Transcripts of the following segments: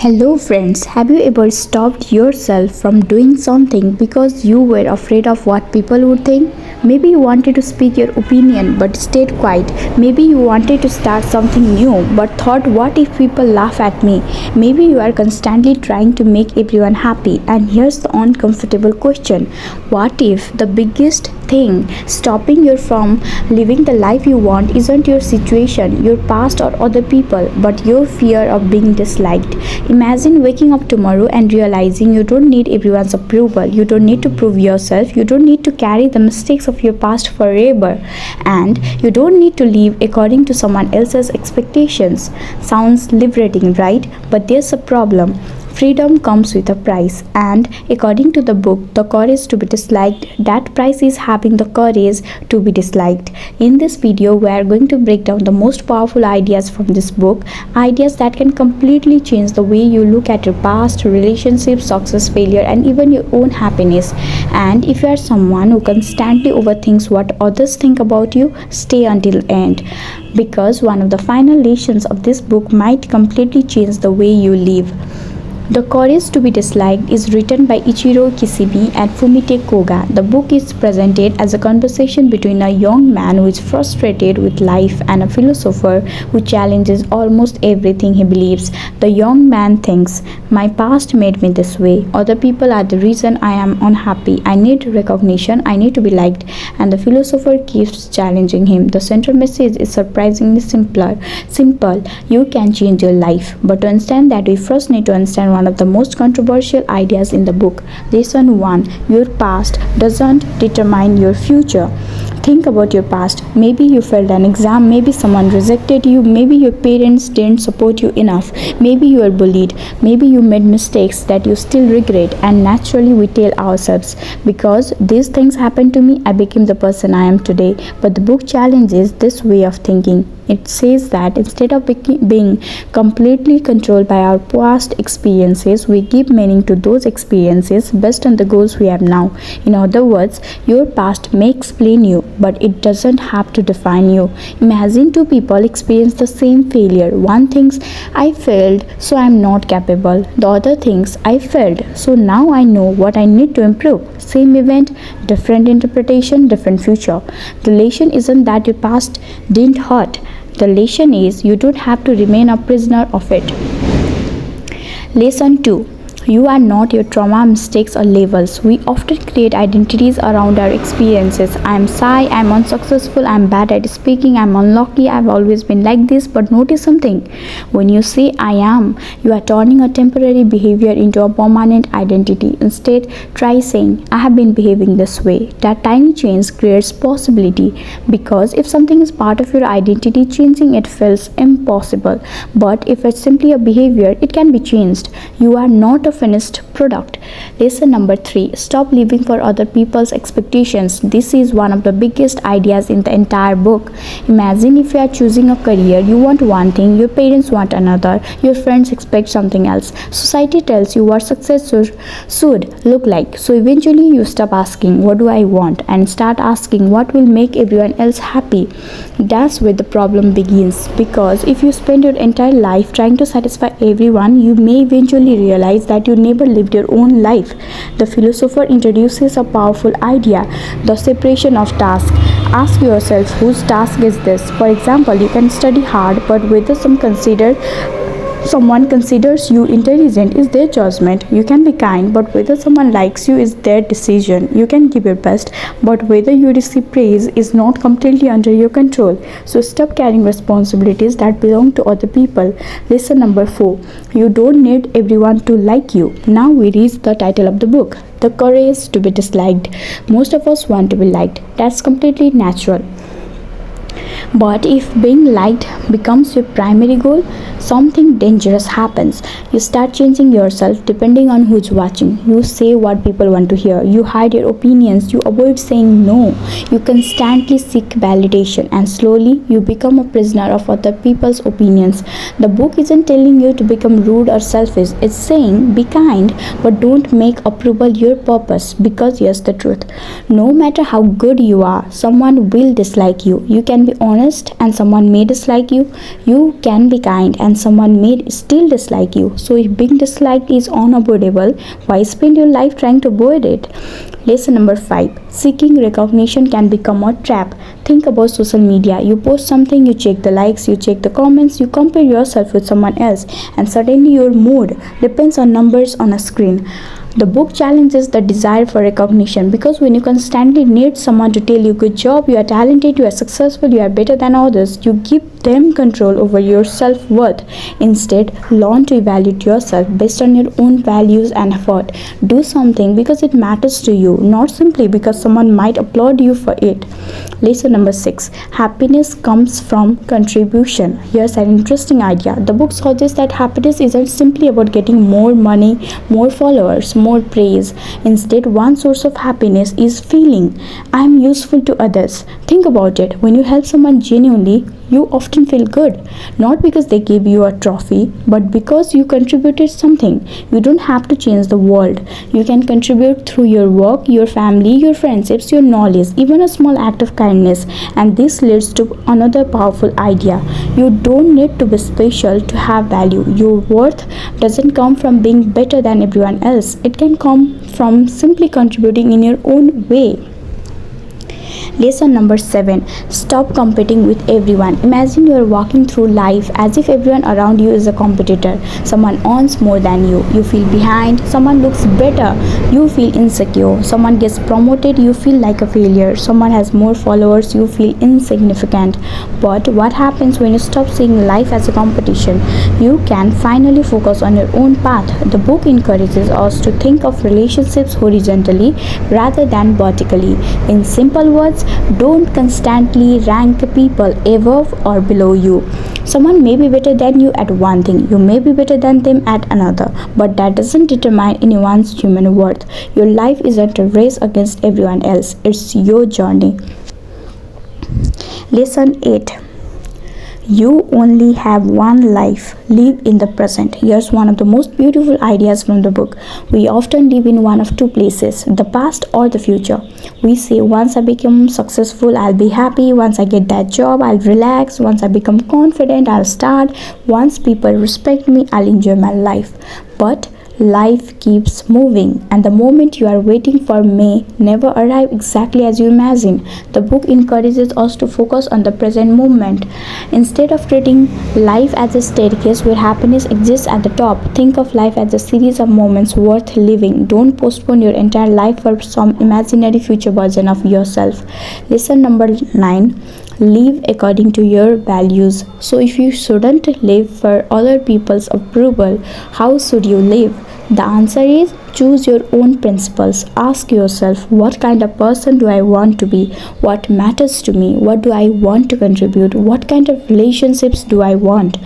Hello, friends. Have you ever stopped yourself from doing something because you were afraid of what people would think? Maybe you wanted to speak your opinion but stayed quiet. Maybe you wanted to start something new but thought, what if people laugh at me? Maybe you are constantly trying to make everyone happy. And here's the uncomfortable question: what if the biggest thing stopping you from living the life you want isn't your situation, your past, or other people, but your fear of being disliked? Imagine waking up tomorrow and realizing you don't need everyone's approval, you don't need to prove yourself, you don't need to carry the mistakes of your past forever, and you don't need to live according to someone else's expectations. Sounds liberating, right? But there's a problem. Freedom comes with a price, and according to the book, The Courage to be Disliked, that price is having the courage to be disliked. In this video, we are going to break down the most powerful ideas from this book, ideas that can completely change the way you look at your past, relationships, success, failure, and even your own happiness. And if you are someone who constantly overthinks what others think about you, stay until the end, because one of the final lessons of this book might completely change the way you live. The Courage to be Disliked is written by Ichiro Kishibe and Fumite Koga. The book is presented as a conversation between a young man who is frustrated with life and a philosopher who challenges almost everything he believes. The young man thinks, "My past made me this way. Other people are the reason I am unhappy. I need recognition. I need to be liked." And the philosopher keeps challenging him. The central message is surprisingly simple. You can change your life. But to understand that, we first need to understand one of the most controversial ideas in the book. Lesson 1: your past doesn't determine your future. Think about your past. Maybe you failed an exam, maybe someone rejected you, maybe your parents didn't support you enough, maybe you were bullied, maybe you made mistakes that you still regret. And naturally we tell ourselves, because these things happened to me, I became the person I am today. But the book challenges this way of thinking. It says that instead of being completely controlled by our past experiences, we give meaning to those experiences based on the goals we have now. In other words, your past may explain you, but it doesn't have to define you. Imagine two people experience the same failure. One thinks, "I failed, so I am not capable." The other thinks, "I failed, so now I know what I need to improve." Same event, different interpretation, different future. The lesson isn't that your past didn't hurt. The lesson is you don't have to remain a prisoner of it. Lesson 2: you are not your trauma, mistakes, or labels. We often create identities around our experiences. I am shy, I am unsuccessful, I am bad at speaking, I am unlucky, I have always been like this. But notice something. When you say "I am," you are turning a temporary behavior into a permanent identity. Instead, try saying, "I have been behaving this way." That tiny change creates possibility, because if something is part of your identity, changing it feels impossible. But if it's simply a behavior, it can be changed. You are not a finished product. Lesson number 3: stop living for other people's expectations. This is one of the biggest ideas in the entire book. Imagine if you are choosing a career, you want one thing, your parents want another, your friends expect something else. Society tells you what success should look like. So eventually you stop asking, "What do I want?" and start asking, "What will make everyone else happy?" That's where the problem begins, because if you spend your entire life trying to satisfy everyone, you may eventually realize that you never lived your own life. The philosopher introduces a powerful idea: the separation of tasks. Ask yourself, whose task is this? For example, you can study hard, but whether someone considers you intelligent is their judgment. You can be kind, but whether someone likes you is their decision. You can give your best, but whether you receive praise is not completely under your control. So stop carrying responsibilities that belong to other people. Lesson number 4: you don't need everyone to like you. Now we reach the title of the book, The Courage to be Disliked. Most of us want to be liked. That's completely natural. But if being liked becomes your primary goal, something dangerous happens. You start changing yourself depending on who's watching. You say what people want to hear. You hide your opinions. You avoid saying no. You constantly seek validation, and slowly you become a prisoner of other people's opinions. The book isn't telling you to become rude or selfish. It's saying, be kind, but don't make approval your purpose. Because here's the truth: no matter how good you are, someone will dislike you. You can be honest honest and someone may dislike you. You can be kind and someone may still dislike you. So if being disliked is unavoidable, why spend your life trying to avoid it? Lesson number 5. Seeking recognition can become a trap. Think about social media. You post something, you check the likes, you check the comments, you compare yourself with someone else, and suddenly your mood depends on numbers on a screen. The book challenges the desire for recognition, because when you constantly need someone to tell you good job, you are talented, you are successful, you are better than others, you give them control over your self-worth. Instead, learn to evaluate yourself based on your own values and effort. Do something because it matters to you, not simply because someone might applaud you for it. Lesson number 6. Happiness comes from contribution. Here's an interesting idea. The book suggests that happiness isn't simply about getting more money, more followers, more praise. Instead, one source of happiness is feeling I am useful to others. Think about it. When you help someone genuinely, you often feel good, not because they gave you a trophy, but because you contributed something. You don't have to change the world. You can contribute through your work, your family, your friendships, your knowledge, even a small act of kindness. And this leads to another powerful idea. You don't need to be special to have value. Your worth doesn't come from being better than everyone else. It can come from simply contributing in your own way. Lesson number 7. Stop competing with everyone. Imagine you are walking through life as if everyone around you is a competitor. Someone earns more than you. You feel behind. Someone looks better. You feel insecure. Someone gets promoted. You feel like a failure. Someone has more followers. You feel insignificant. But what happens when you stop seeing life as a competition? You can finally focus on your own path. The book encourages us to think of relationships horizontally rather than vertically. In simple words, don't constantly rank people above or below you. Someone may be better than you at one thing, you may be better than them at another, but that doesn't determine anyone's human worth. Your life isn't a race against everyone else, it's your journey. Lesson 8. You only have one life. Live in the present. Here's one of the most beautiful ideas from the book. We often live in one of two places, the past or the future. We say, once I become successful, I'll be happy. Once I get that job, I'll relax. Once I become confident, I'll start. Once people respect me, I'll enjoy my life. But life keeps moving, and the moment you are waiting for may never arrive exactly as you imagine. The book encourages us to focus on the present moment. Instead of treating life as a staircase where happiness exists at the top, think of life as a series of moments worth living. Don't postpone your entire life for some imaginary future version of yourself. Lesson number 9. Live according to your values. So if you shouldn't live for other people's approval, how should you live? The answer is choose your own principles. Ask yourself, what kind of person do I want to be? What matters to me? What do I want to contribute? What kind of relationships do I want?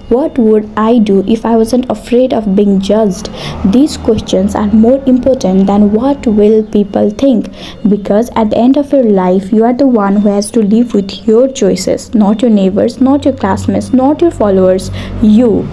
What would I do if I wasn't afraid of being judged? These questions are more important than what will people think, because at the end of your life, you are the one who has to live with your choices, not your neighbors, not your classmates, not your followers, you.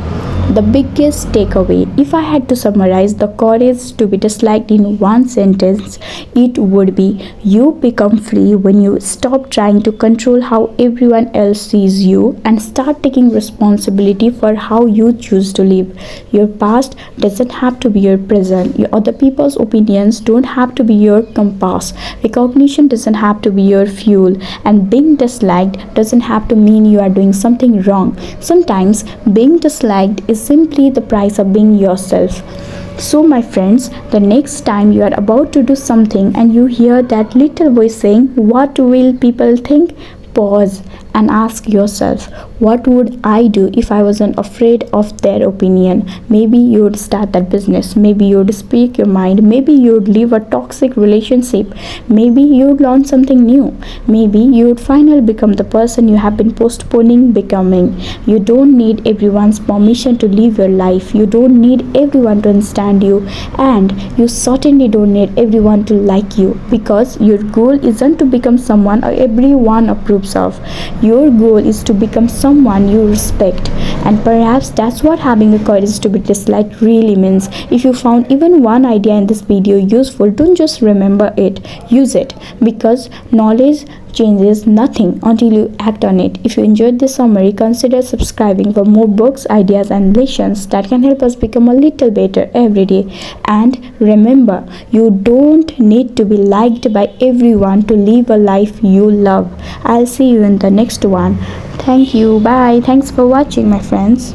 The biggest takeaway, if I had to summarize the courage to be disliked in one sentence, it would be you become free when you stop trying to control how everyone else sees you and start taking responsibility for how you choose to live. Your past doesn't have to be your present. Your other people's opinions don't have to be your compass. Recognition doesn't have to be your fuel. And being disliked doesn't have to mean you are doing something wrong. Sometimes being disliked is simply the price of being yourself. So my friends, the next time you are about to do something and you hear that little voice saying, "What will people think?" pause and ask yourself, what would I do if I wasn't afraid of their opinion? Maybe you would start that business. Maybe you would speak your mind. Maybe you would leave a toxic relationship. Maybe you would learn something new. Maybe you would finally become the person you have been postponing becoming. You don't need everyone's permission to live your life. You don't need everyone to understand you. And you certainly don't need everyone to like you, because your goal isn't to become someone everyone approves of. Your goal is to become someone you respect, and perhaps that's what having the courage to be disliked really means. If you found even one idea in this video useful, don't just remember it, use it, because knowledge changes nothing until you act on it. If you enjoyed this summary, consider subscribing for more books, ideas, and lessons that can help us become a little better every day. And remember, you don't need to be liked by everyone to live a life you love. I'll see you in the next one. Thank you. Bye. Thanks for watching, my friends.